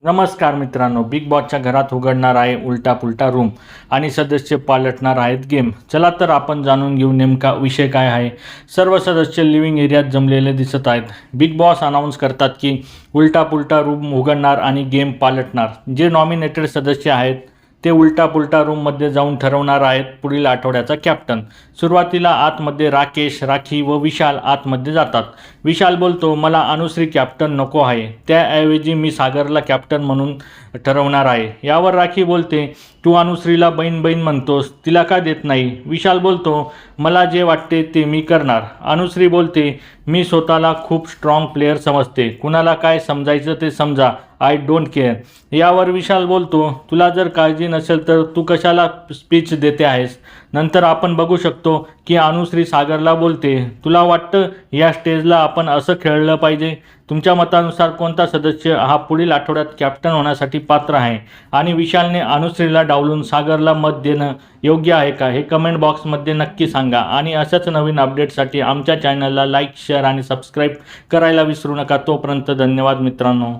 नमस्कार मित्रांनो, बिग बॉसच्या घरात उघडणार आहे उलटा पुलटा रूम आणि सदस्य पालटणार आहेत गेम. चला तर आपण जाणून घेऊ नेमका विषय काय आहे. सर्व सदस्य लिव्हिंग एरियात जमलेले दिसत आहेत. बिग बॉस अनाऊन्स करतात की उलटा पुलटा रूम उघडणार आणि गेम पालटणार. जे नॉमिनेटेड सदस्य आहेत ते उलटा पुलटा रूममध्ये जाऊन ठरवणार आहेत पुढील आठवड्याचा कॅप्टन. सुरुवातीला आतमध्ये राकेश, राखी व विशाल आतमध्ये जातात. विशाल बोलतो, मला अनुश्री कॅप्टन नको आहे, त्याऐवजी मी सागरला कॅप्टन म्हणून ठरवणार आहे. यावर राखी बोलते, तू अनुश्रीला बहीण बहीण म्हणतोस, तिला का देत नाही? विशाल बोलतो, मला जे वाटते ते मी करणार. अनुश्री बोलते, मी स्वतःला खूप स्ट्रॉंग प्लेअर समजते, कुणाला काय समजायचं ते समजा, आय डोंट केअर. यावर विशाल बोलतो, तुला जर काळजी नसेल तर तू कशाला स्पीच देते आहेस? नंतर आपण बघू शकतो की अनुश्री सागरला बोलते, तुला वाटतं या स्टेजला आपण असं खेळलं पाहिजे? तुमच्या मतानुसार कोणता सदस्य हा पुढील आठवड्यात कॅप्टन होण्यासाठी पात्र आहे? आणि विशालने अनुश्रीला डावलून सागरला मत देणं योग्य आहे का, हे कमेंट बॉक्समध्ये नक्की सांगा. आणि अशाच नवीन अपडेटसाठी आमच्या चॅनलला लाईक, शेअर आणि सबस्क्राईब करायला विसरू नका. तोपर्यंत धन्यवाद मित्रांनो.